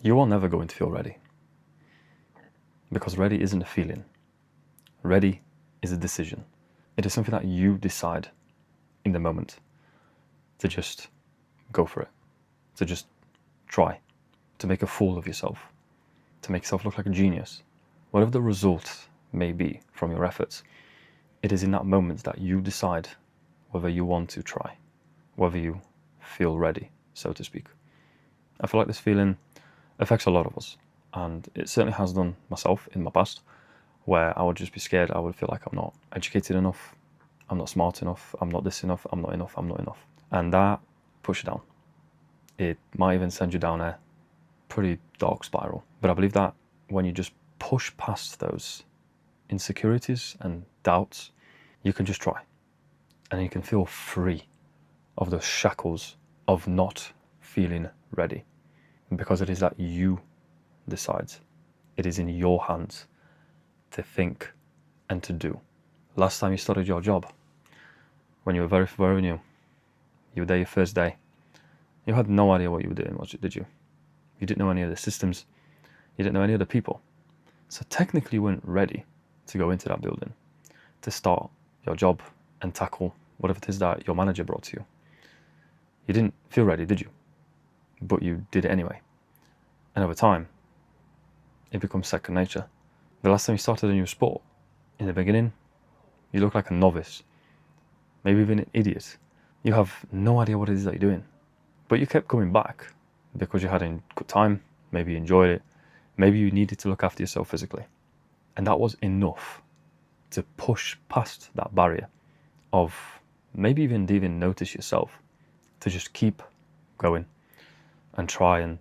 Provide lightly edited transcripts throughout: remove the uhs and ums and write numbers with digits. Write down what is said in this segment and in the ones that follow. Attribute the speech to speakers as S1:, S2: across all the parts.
S1: You are never going to feel ready, because ready isn't a feeling. Ready is a decision. It is something that you decide in the moment to just go for it, to just try, to make a fool of yourself, to make yourself look like a genius. Whatever the result may be from your efforts, it is in that moment that you decide whether you want to try, whether you feel ready, so to speak. I feel like this feeling affects a lot of us, and it certainly has done myself in my past, where I would just be scared. I would feel like I'm not educated enough, I'm not smart enough, I'm not this enough, I'm not enough, I'm not enough. And that pushes you down. It might even send you down a pretty dark spiral. But I believe that when you just push past those insecurities and doubts, you can just try. And you can feel free of those shackles of not feeling ready. Because it is that you decide. It is in your hands to think and to do. Last time you started your job, when you were very, very new, you were there your first day, you had no idea what you were doing, did you? You didn't know any of the systems. You didn't know any of the people. So technically you weren't ready to go into that building, to start your job and tackle whatever it is that your manager brought to you. You didn't feel ready, did you? But you did it anyway. And over time, it becomes second nature. The last time you started a new sport, in the beginning, you look like a novice, maybe even an idiot. You have no idea what it is that you're doing. But you kept coming back because you had a good time, maybe you enjoyed it, maybe you needed to look after yourself physically. And that was enough to push past that barrier of maybe even notice yourself, to just keep going and try and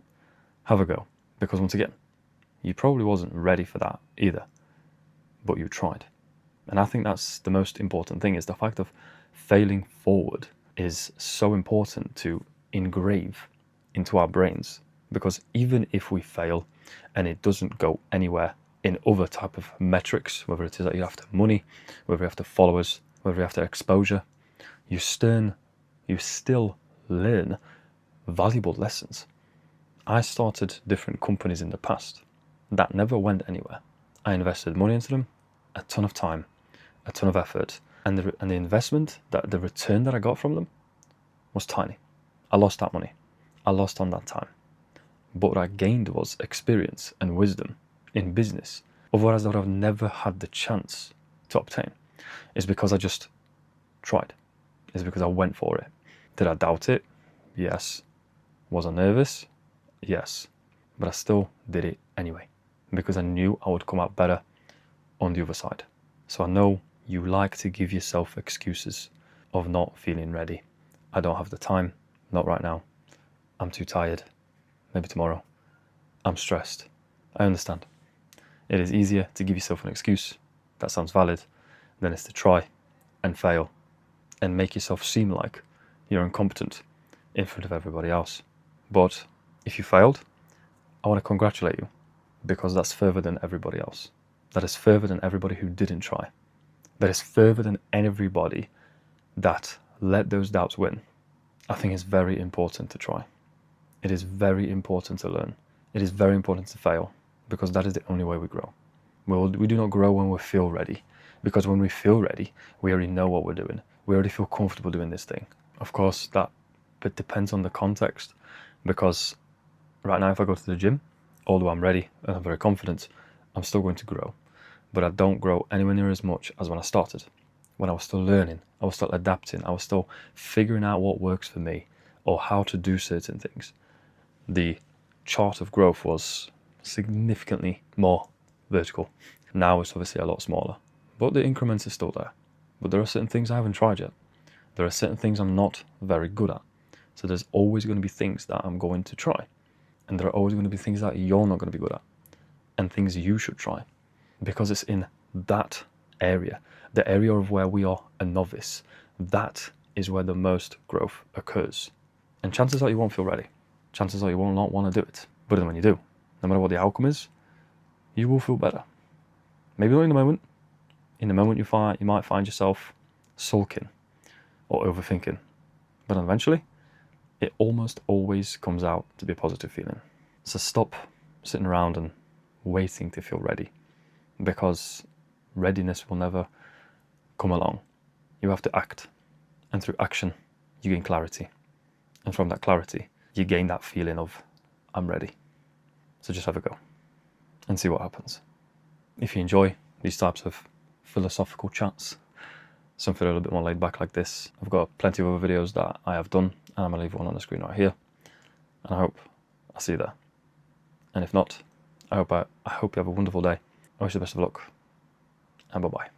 S1: have a go. Because once again, you probably wasn't ready for that either, but you tried. And I think that's the most important thing, is the fact of failing forward is so important to engrave into our brains. Because even if we fail and it doesn't go anywhere in other type of metrics, whether it is that you're after money, whether you're after followers, whether you're after exposure, you still learn valuable lessons. I started different companies in the past that never went anywhere. I invested money into them, a ton of time, a ton of effort, and the investment, that the return that I got from them was tiny. I lost that money. I lost on that time. But what I gained was experience and wisdom in business. Otherwise, I would have never had the chance to obtain. It's because I just tried. It's because I went for it. Did I doubt it? Yes. Was I nervous? Yes. But I still did it anyway, because I knew I would come out better on the other side. So I know you like to give yourself excuses of not feeling ready. I don't have the time. Not right now. I'm too tired. Maybe tomorrow. I'm stressed. I understand. It is easier to give yourself an excuse that sounds valid than it's to try and fail and make yourself seem like you're incompetent in front of everybody else. But if you failed, I want to congratulate you, because that's further than everybody else. That is further than everybody who didn't try. That is further than everybody that let those doubts win. I think it's very important to try. It is very important to learn. It is very important to fail, because that is the only way we grow. We do not grow when we feel ready, because when we feel ready, we already know what we're doing. We already feel comfortable doing this thing. Of course, that depends on the context, because right now if I go to the gym, although I'm ready and I'm very confident, I'm still going to grow. But I don't grow anywhere near as much as when I started. When I was still learning, I was still adapting, I was still figuring out what works for me or how to do certain things. The chart of growth was significantly more vertical. Now it's obviously a lot smaller, but the increments are still there. But there are certain things I haven't tried yet. There are certain things I'm not very good at. So there's always going to be things that I'm going to try. And there are always going to be things that you're not going to be good at. And things you should try. Because it's in that area, the area of where we are a novice, that is where the most growth occurs. And chances are you won't feel ready. Chances are you will not want to do it. But then when you do, no matter what the outcome is, you will feel better. Maybe not in the moment. In the moment you might find yourself sulking or overthinking. But eventually, it almost always comes out to be a positive feeling. So stop sitting around and waiting to feel ready, because readiness will never come along. You have to act, and through action you gain clarity, and from that clarity you gain that feeling of I'm ready. So just have a go and see what happens. If you enjoy these types of philosophical chats, something a little bit more laid back like this, I've got plenty of other videos that I have done, and I'm going to leave one on the screen right here, and I hope I'll see you there. And if not, I hope you have a wonderful day. I wish you the best of luck, and bye-bye.